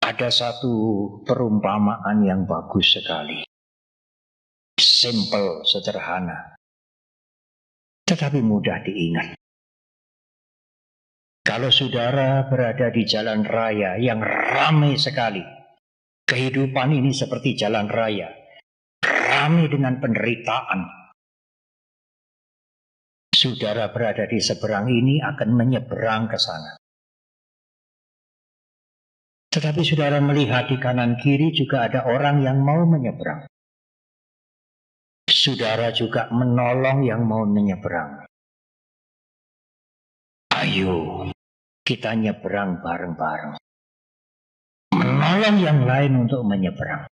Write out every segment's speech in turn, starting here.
Ada satu perumpamaan yang bagus sekali. Simple, sederhana, tetapi mudah diingat. Kalau saudara berada di jalan raya yang ramai sekali, kehidupan ini seperti jalan raya, ramai dengan penderitaan. Saudara berada di seberang ini akan menyeberang ke sana. Tetapi saudara melihat di kanan kiri juga ada orang yang mau menyeberang. Saudara juga menolong yang mau menyeberang. Ayo, kita nyeberang bareng-bareng. Menolong yang lain untuk menyeberang.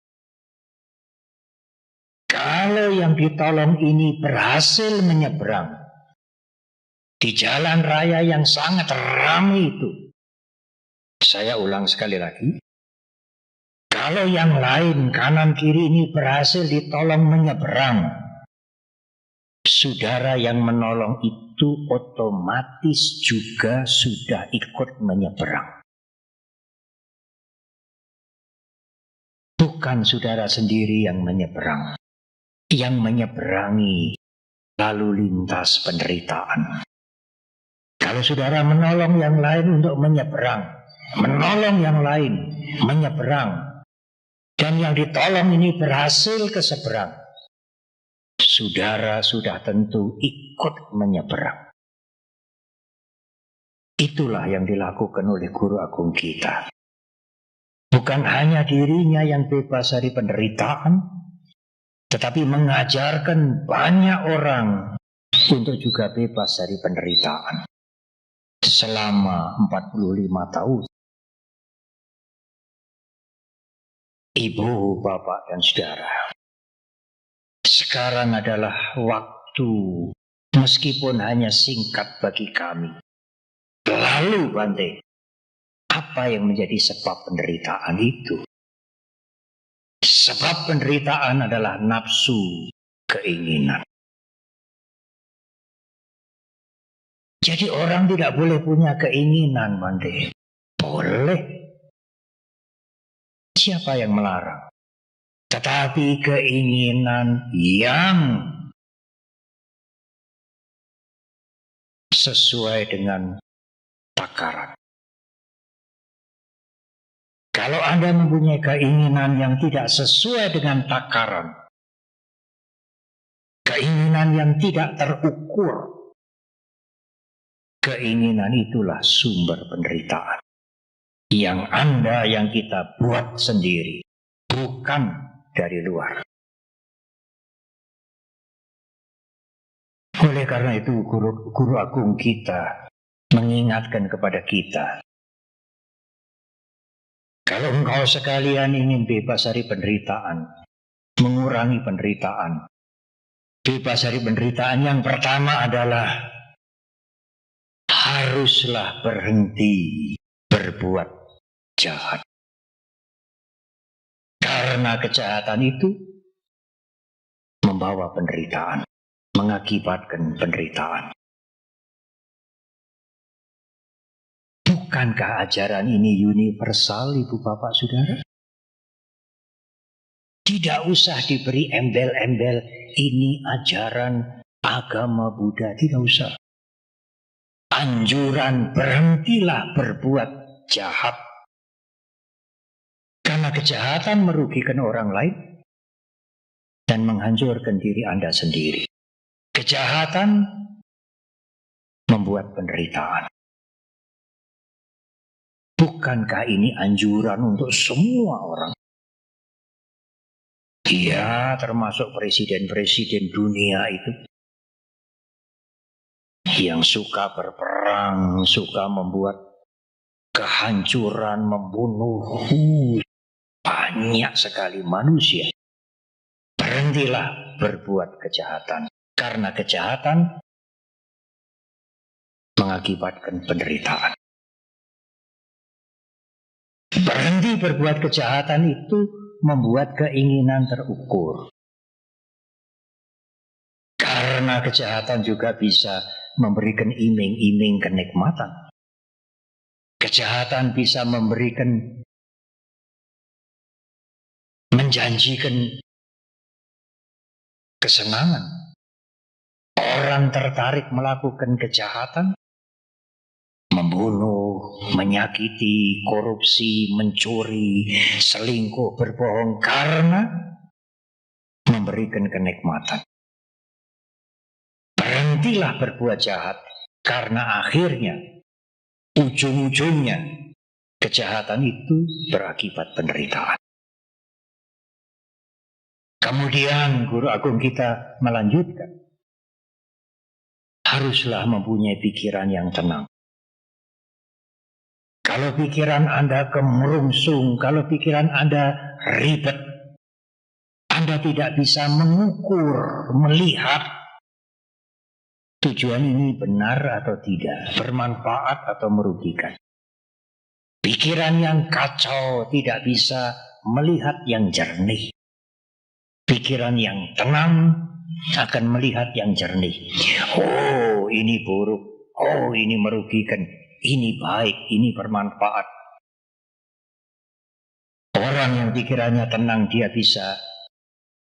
Kalau yang ditolong ini berhasil menyeberang di jalan raya yang sangat ramai itu, saya ulang sekali lagi, kalau yang lain kanan kiri ini berhasil ditolong menyeberang, saudara yang menolong itu otomatis juga sudah ikut menyeberang. Bukan saudara sendiri yang menyeberang, yang menyeberangi lalu lintas penderitaan. Kalau saudara menolong yang lain untuk menyeberang, menolong yang lain menyeberang, dan yang ditolong ini berhasil ke seberang, saudara sudah tentu ikut menyeberang. Itulah yang dilakukan oleh guru agung kita. Bukan hanya dirinya yang bebas dari penderitaan, tetapi mengajarkan banyak orang untuk juga bebas dari penderitaan. Selama 45 tahun. Ibu, bapak, dan saudara, sekarang adalah waktu, meskipun hanya singkat bagi kami. Lalu Bante, apa yang menjadi sebab penderitaan itu? Sebab penderitaan adalah nafsu, keinginan. Jadi orang tidak boleh punya keinginan, Bante. Boleh. Siapa yang melarang? Tetapi keinginan yang sesuai dengan takaran. Kalau Anda mempunyai keinginan yang tidak sesuai dengan takaran, keinginan yang tidak terukur, keinginan itulah sumber penderitaan. Yang Anda, yang kita buat sendiri, bukan dari luar. Oleh karena itu guru agung kita mengingatkan kepada kita, kalau engkau sekalian ingin bebas dari penderitaan, mengurangi penderitaan, bebas dari penderitaan yang pertama adalah haruslah berhenti berbuat jahat. Karena kejahatan itu membawa penderitaan, mengakibatkan penderitaan. Bukankah ajaran ini universal, Ibu Bapak Saudara? Tidak usah diberi embel-embel, ini ajaran agama Buddha, tidak usah. Anjuran berhentilah berbuat jahat. Karena kejahatan merugikan orang lain dan menghancurkan diri Anda sendiri. Kejahatan membuat penderitaan. Bukankah ini anjuran untuk semua orang? Iya, termasuk presiden-presiden dunia itu. Yang suka berperang, suka membuat kehancuran, membunuh banyak sekali manusia. Berhentilah berbuat kejahatan. Karena kejahatan mengakibatkan penderitaan. Berhenti berbuat kejahatan itu membuat keinginan terukur. Karena kejahatan juga bisa memberikan iming-iming kenikmatan. Kejahatan bisa memberikan menjanjikan kesenangan. Orang tertarik melakukan kejahatan, membunuh, menyakiti, korupsi, mencuri, selingkuh, berbohong karena memberikan kenikmatan. Berhentilah berbuat jahat, karena akhirnya, ujung-ujungnya, kejahatan itu berakibat penderitaan. Kemudian guru agung kita melanjutkan, haruslah mempunyai pikiran yang tenang. Kalau pikiran Anda kemerungsung, kalau pikiran Anda ribet, Anda tidak bisa mengukur, melihat tujuan ini benar atau tidak, bermanfaat atau merugikan. Pikiran yang kacau tidak bisa melihat yang jernih. Pikiran yang tenang akan melihat yang jernih. Oh, ini buruk. Oh, ini merugikan. Ini baik, ini bermanfaat. Orang yang pikirannya tenang, dia bisa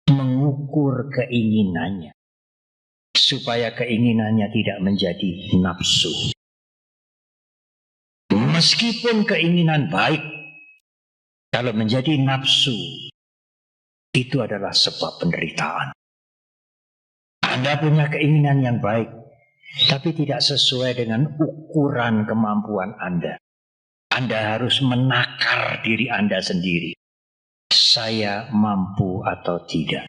mengukur keinginannya, supaya keinginannya tidak menjadi nafsu. Meskipun keinginan baik, kalau menjadi nafsu, itu adalah sebab penderitaan. Anda punya keinginan yang baik, tapi tidak sesuai dengan ukuran kemampuan Anda. Anda harus menakar diri Anda sendiri. Saya mampu atau tidak.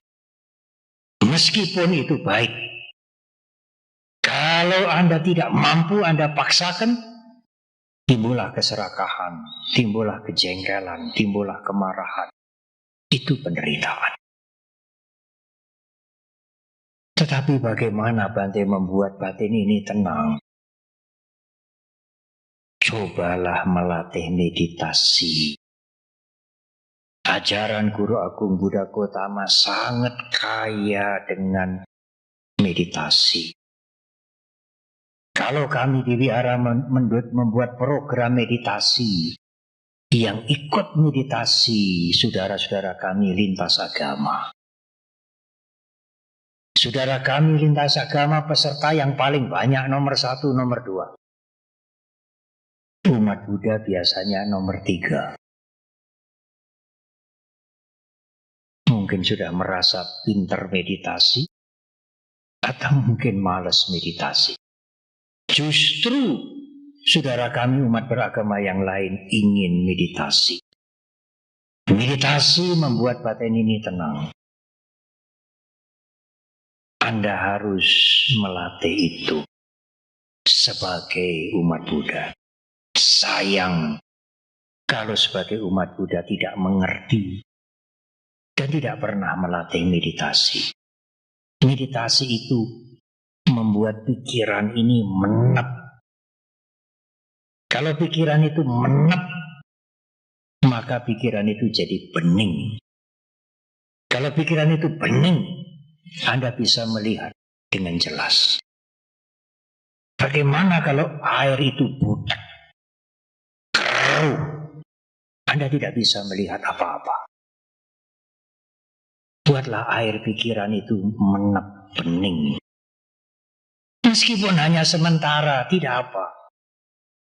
Meskipun itu baik. Kalau Anda tidak mampu, Anda paksakan, timbullah keserakahan, timbullah kejengkelan, timbullah kemarahan. Itu penderitaan. Tetapi bagaimana Bante membuat batin ini tenang? Cobalah melatih meditasi. Ajaran Guru Agung Buddha Gautama sangat kaya dengan meditasi. Kalau kami di wihara membuat program meditasi, yang ikut meditasi saudara-saudara kami lintas agama. Saudara kami lintas agama peserta yang paling banyak nomor 1, nomor 2. Umat Buddha biasanya nomor 3. Mungkin sudah merasa pintar meditasi, atau mungkin malas meditasi. Justru saudara kami umat beragama yang lain ingin meditasi. Meditasi membuat batin ini tenang. Anda harus melatih itu sebagai umat Buddha. Sayang kalau sebagai umat Buddha tidak mengerti dan tidak pernah melatih meditasi. Meditasi itu membuat pikiran ini menep. Kalau pikiran itu menep, maka pikiran itu jadi bening. Kalau pikiran itu bening, Anda bisa melihat dengan jelas. Bagaimana kalau air itu butek, keruh, Anda tidak bisa melihat apa-apa. Buatlah air pikiran itu menep, bening. Meskipun hanya sementara, tidak apa.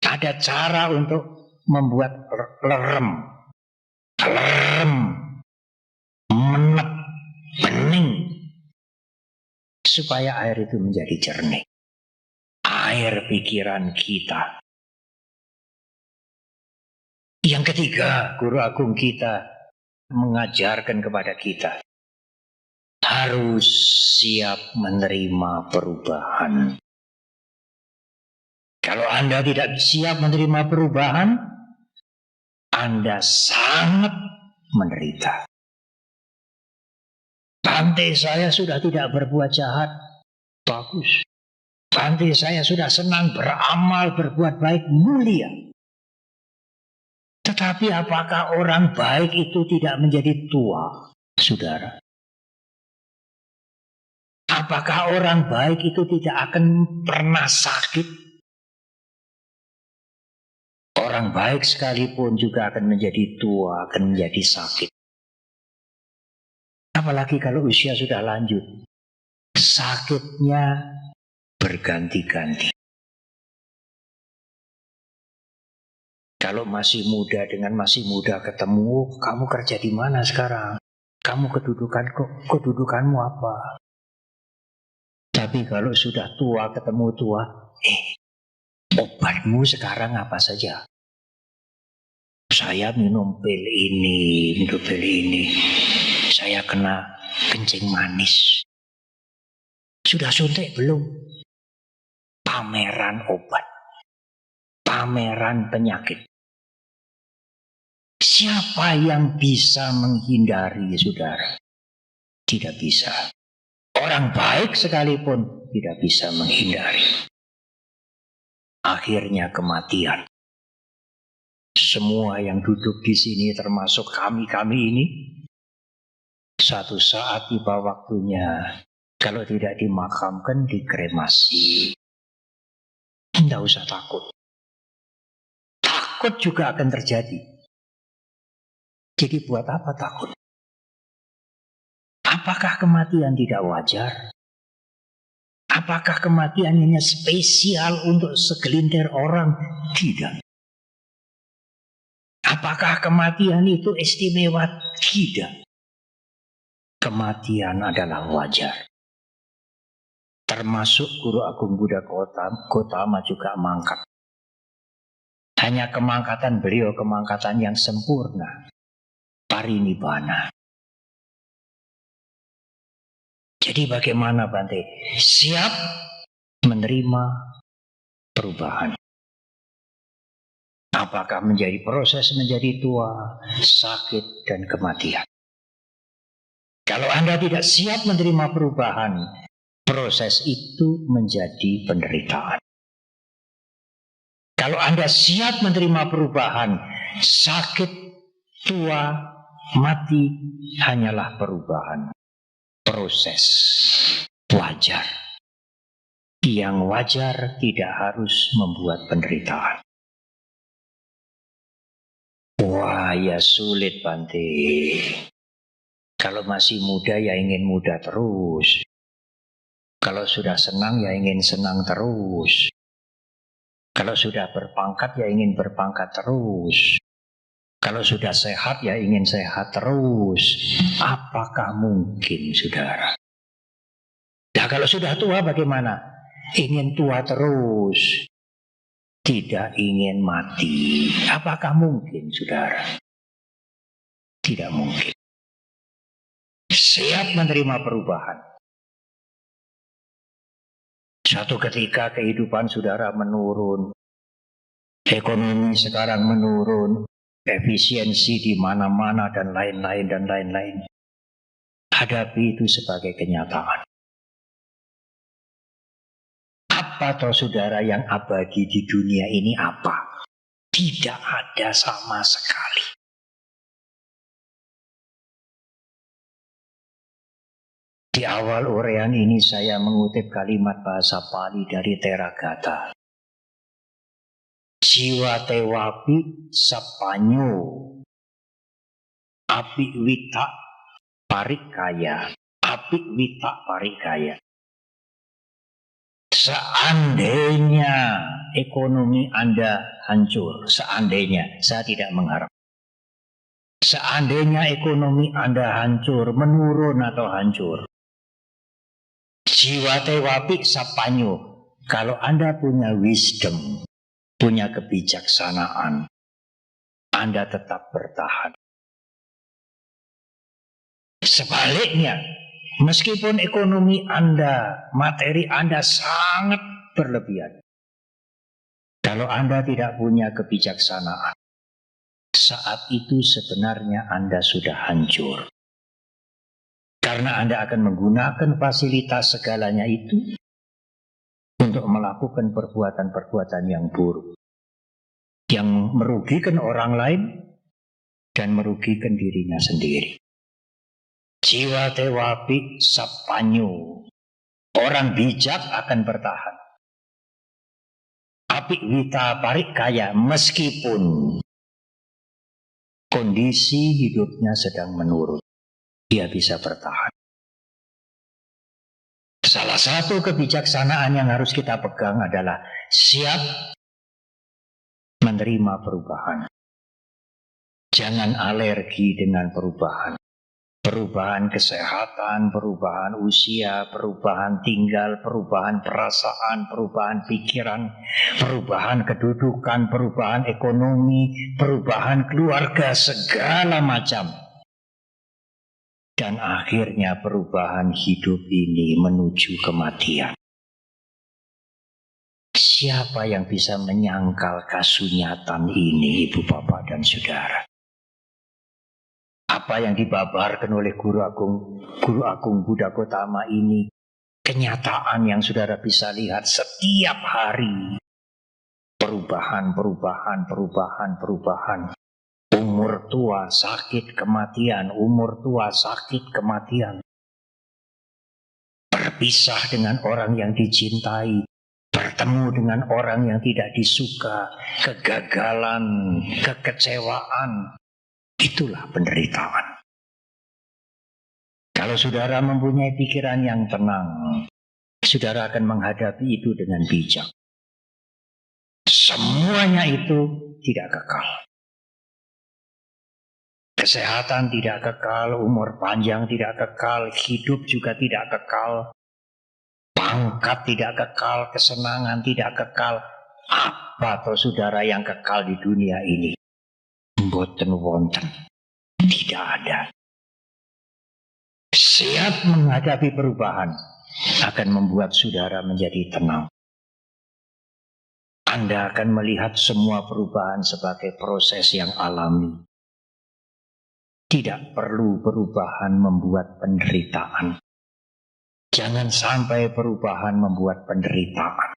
Ada cara untuk membuat lerem, menep, bening, supaya air itu menjadi jernih. Air pikiran kita. Yang ketiga, Guru Agung kita mengajarkan kepada kita, harus siap menerima perubahan. Kalau Anda tidak siap menerima perubahan, Anda sangat menderita. Bante, saya sudah tidak berbuat jahat. Bagus. Bante, saya sudah senang beramal, berbuat baik, mulia. Tetapi apakah orang baik itu tidak menjadi tua, saudara? Apakah orang baik itu tidak akan pernah sakit? Orang baik sekalipun juga akan menjadi tua, akan menjadi sakit. Apalagi kalau usia sudah lanjut, sakitnya berganti-ganti. Kalau masih muda dengan masih muda ketemu, kamu kerja di mana sekarang? Kamu kedudukanmu apa? Tapi kalau sudah tua ketemu tua, obatmu sekarang apa saja? Saya minum pil ini. Saya kena kencing manis. Sudah suntik belum? Pameran obat. Pameran penyakit. Siapa yang bisa menghindari, saudara? Tidak bisa. Orang baik sekalipun tidak bisa menghindari. Akhirnya kematian. Semua yang duduk di sini termasuk kami ini, satu saat tiba waktunya, kalau tidak dimakamkan, dikremasi. Tidak usah takut. Takut juga akan terjadi. Jadi buat apa takut? Apakah kematian tidak wajar? Apakah kematian hanya spesial untuk segelintir orang? Tidak. Apakah kematian itu istimewa? Tidak. Kematian adalah wajar. Termasuk Guru Agung Buddha Gautama juga mangkat. Hanya kemangkatan beliau kemangkatan yang sempurna. Parinibbana. Jadi bagaimana Bante? Siap menerima perubahan. Apakah menjadi proses menjadi tua, sakit, dan kematian. Kalau Anda tidak siap menerima perubahan, proses itu menjadi penderitaan. Kalau Anda siap menerima perubahan, sakit, tua, mati hanyalah perubahan. Proses wajar. Yang wajar tidak harus membuat penderitaan. Wah, ya sulit Bante. Kalau masih muda ya ingin muda terus. Kalau sudah senang ya ingin senang terus. Kalau sudah berpangkat ya ingin berpangkat terus. Kalau sudah sehat ya ingin sehat terus. Apakah mungkin, saudara? Nah, kalau sudah tua bagaimana? Ingin tua terus. Tidak ingin mati. Apakah mungkin, saudara? Tidak mungkin. Siap menerima perubahan. Suatu ketika kehidupan saudara menurun. Ekonomi sekarang menurun. Efisiensi di mana-mana dan lain-lain. Hadapi itu sebagai kenyataan. Apa toh saudara yang abadi di dunia ini apa? Tidak ada sama sekali. Di awal uraian ini saya mengutip kalimat bahasa Pali dari Theragata. Jiwa tewapi sapanyo apik wita parikaya. Apik wita parikaya. Seandainya ekonomi Anda hancur, seandainya, saya tidak mengharap. Seandainya ekonomi Anda hancur, menurun atau hancur. Jiwa tewapi sapanyo. Kalau Anda punya wisdom, punya kebijaksanaan, Anda tetap bertahan. Sebaliknya, meskipun ekonomi Anda, materi Anda sangat berlebihan, kalau Anda tidak punya kebijaksanaan, saat itu sebenarnya Anda sudah hancur. Karena Anda akan menggunakan fasilitas segalanya itu untuk melakukan perbuatan-perbuatan yang buruk, yang merugikan orang lain dan merugikan dirinya sendiri. Jiwa tewapi sapanyo. Orang bijak akan bertahan. Apik wita parikaya, meskipun kondisi hidupnya sedang menurun. dia bisa bertahan. Salah satu kebijaksanaan yang harus kita pegang adalah siap menerima perubahan. Jangan alergi dengan perubahan. Perubahan kesehatan, perubahan usia, perubahan tinggal, perubahan perasaan, perubahan pikiran, perubahan kedudukan, perubahan ekonomi, perubahan keluarga, segala macam. Dan akhirnya perubahan hidup ini menuju kematian. Siapa yang bisa menyangkal kasunyatan ini, Ibu Bapak dan Saudara? Apa yang dibabarkan oleh Guru Agung Buddha Gautama ini, kenyataan yang saudara bisa lihat setiap hari. Perubahan. Umur tua, sakit, kematian. Umur tua, sakit, kematian. Berpisah dengan orang yang dicintai. Bertemu dengan orang yang tidak disuka. Kegagalan, kekecewaan. Itulah penderitaan. Kalau saudara mempunyai pikiran yang tenang, saudara akan menghadapi itu dengan bijak. Semuanya itu tidak kekal. Kesehatan tidak kekal, umur panjang tidak kekal, hidup juga tidak kekal, pangkat tidak kekal, kesenangan tidak kekal. Apa toh saudara yang kekal di dunia ini? Mboten wonten, tidak ada. Siap menghadapi perubahan akan membuat saudara menjadi tenang. Anda akan melihat semua perubahan sebagai proses yang alami. Tidak perlu perubahan membuat penderitaan. Jangan sampai perubahan membuat penderitaan.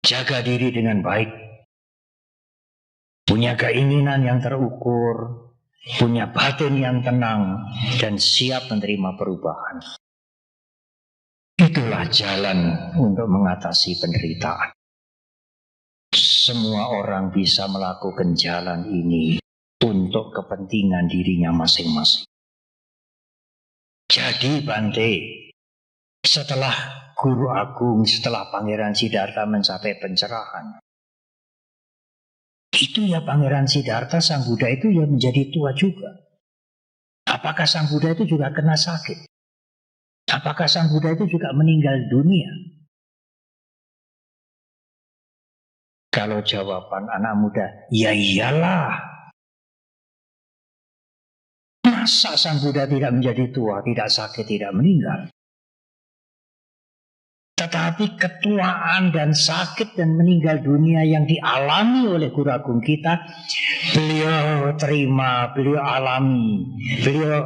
Jaga diri dengan baik. Punya keinginan yang terukur, punya batin yang tenang, dan siap menerima perubahan. Itulah jalan untuk mengatasi penderitaan. Semua orang bisa melakukan jalan ini untuk kepentingan dirinya masing-masing. Jadi Bante, setelah Guru Agung, setelah Pangeran Siddhartha mencapai pencerahan, itu ya Pangeran Siddhartha, Sang Buddha itu ya menjadi tua juga. Apakah Sang Buddha itu juga kena sakit? Apakah Sang Buddha itu juga meninggal dunia? Kalau jawaban anak muda, ya iyalah. Masa Sang Buddha tidak menjadi tua, tidak sakit, tidak meninggal? Tetapi ketuaan dan sakit dan meninggal dunia yang dialami oleh Guru Agung kita, beliau terima, beliau alami, beliau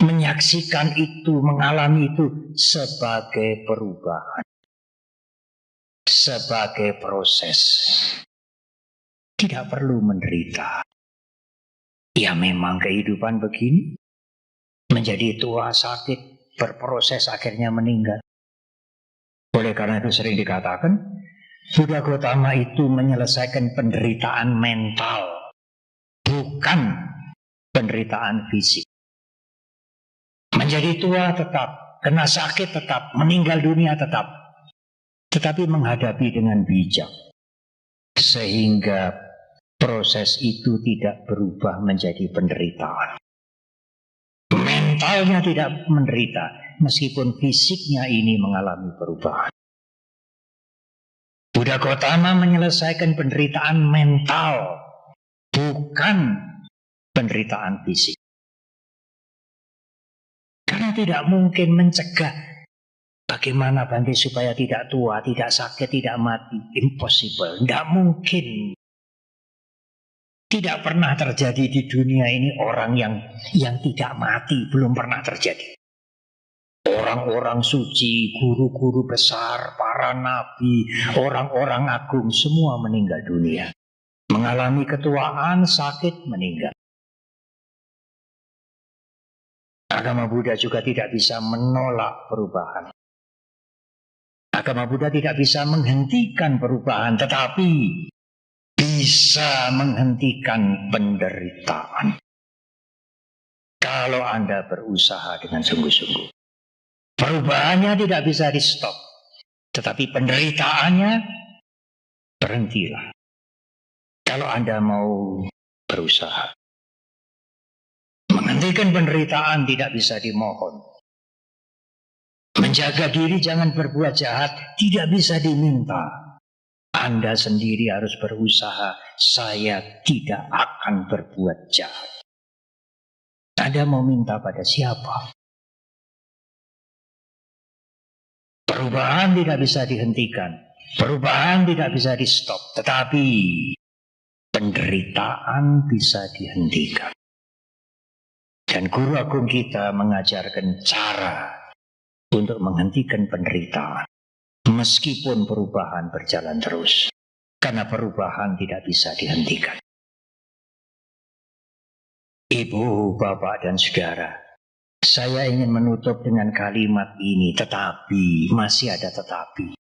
menyaksikan itu, mengalami itu sebagai perubahan, sebagai proses. Tidak perlu menderita. Ya memang kehidupan begini, menjadi tua, sakit, berproses akhirnya meninggal. Oleh karena itu sering dikatakan Buddha Gautama itu menyelesaikan penderitaan mental, bukan penderitaan fisik. Menjadi tua tetap, kena sakit tetap, meninggal dunia tetap, tetapi menghadapi dengan bijak, sehingga proses itu tidak berubah menjadi penderitaan. Mentalnya tidak menderita, meskipun fisiknya ini mengalami perubahan. Buddha Gautama menyelesaikan penderitaan mental, bukan penderitaan fisik. Karena tidak mungkin mencegah. Bagaimana Bante supaya tidak tua, tidak sakit, tidak mati? Impossible, tidak mungkin. Tidak pernah terjadi di dunia ini orang yang tidak mati, belum pernah terjadi. Orang-orang suci, guru-guru besar, para nabi, orang-orang agung, semua meninggal dunia. Mengalami ketuaan, sakit, meninggal. Agama Buddha juga tidak bisa menolak perubahan. Agama Buddha tidak bisa menghentikan perubahan, tetapi bisa menghentikan penderitaan. Kalau Anda berusaha dengan sungguh-sungguh. Perubahannya tidak bisa di-stop. Tetapi penderitaannya berhentilah. Kalau Anda mau berusaha. Menghentikan penderitaan tidak bisa dimohon. Menjaga diri jangan berbuat jahat tidak bisa diminta. Anda sendiri harus berusaha. Saya tidak akan berbuat jahat. Anda mau minta pada siapa? Perubahan tidak bisa dihentikan. Perubahan tidak bisa di-stop. Tetapi penderitaan bisa dihentikan. Dan guru agung kita mengajarkan cara untuk menghentikan penderitaan. Meskipun perubahan berjalan terus. Karena perubahan tidak bisa dihentikan. Ibu, bapak, dan saudara, saya ingin menutup dengan kalimat ini, tetapi, masih ada tetapi.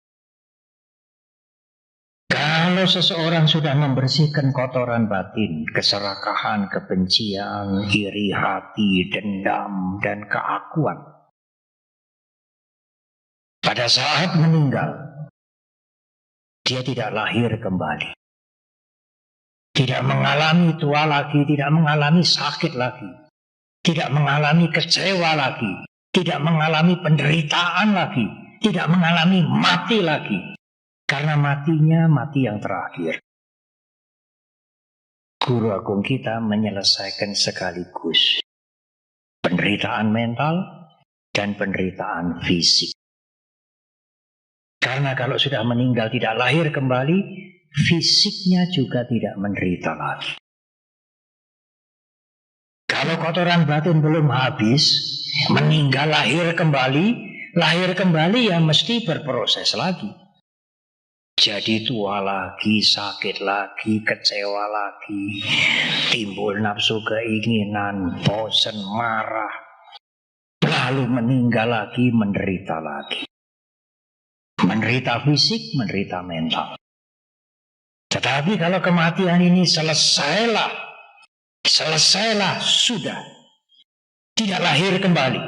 Kalau seseorang sudah membersihkan kotoran batin, keserakahan, kebencian, iri hati, dendam, dan keakuan, pada saat meninggal, dia tidak lahir kembali. Tidak mengalami tua lagi, tidak mengalami sakit lagi. Tidak mengalami kecewa lagi. Tidak mengalami penderitaan lagi. Tidak mengalami mati lagi. Karena matinya mati yang terakhir. Guru agung kita menyelesaikan sekaligus penderitaan mental dan penderitaan fisik. Karena kalau sudah meninggal tidak lahir kembali, fisiknya juga tidak menderita lagi. Kalau kotoran batin belum habis, meninggal lahir kembali ya mesti berproses lagi. Jadi tua lagi, sakit lagi, kecewa lagi, timbul nafsu keinginan, bosan, marah, lalu meninggal lagi, menderita lagi. Menderita fisik, menderita mental. Tetapi kalau kematian ini selesailah, sudah. Tidak lahir kembali.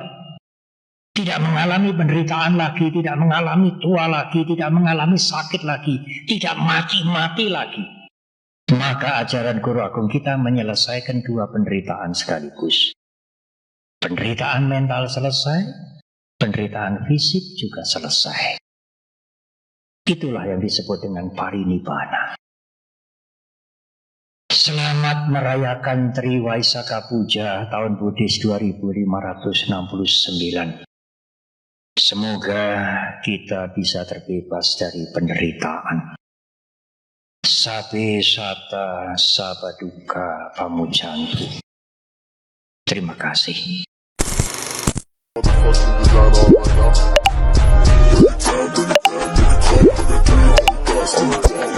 Tidak mengalami penderitaan lagi, tidak mengalami tua lagi, tidak mengalami sakit lagi, tidak mati-mati lagi. Maka ajaran guru agung kita menyelesaikan dua penderitaan sekaligus. Penderitaan mental selesai, penderitaan fisik juga selesai. Itulah yang disebut dengan parinibbana. Selamat merayakan Triwaisakha Puja tahun Buddhis 2569. Semoga kita bisa terbebas dari penderitaan. Sabe sata sabaduka pamujantu. Terima kasih. Motherfucking design all right now.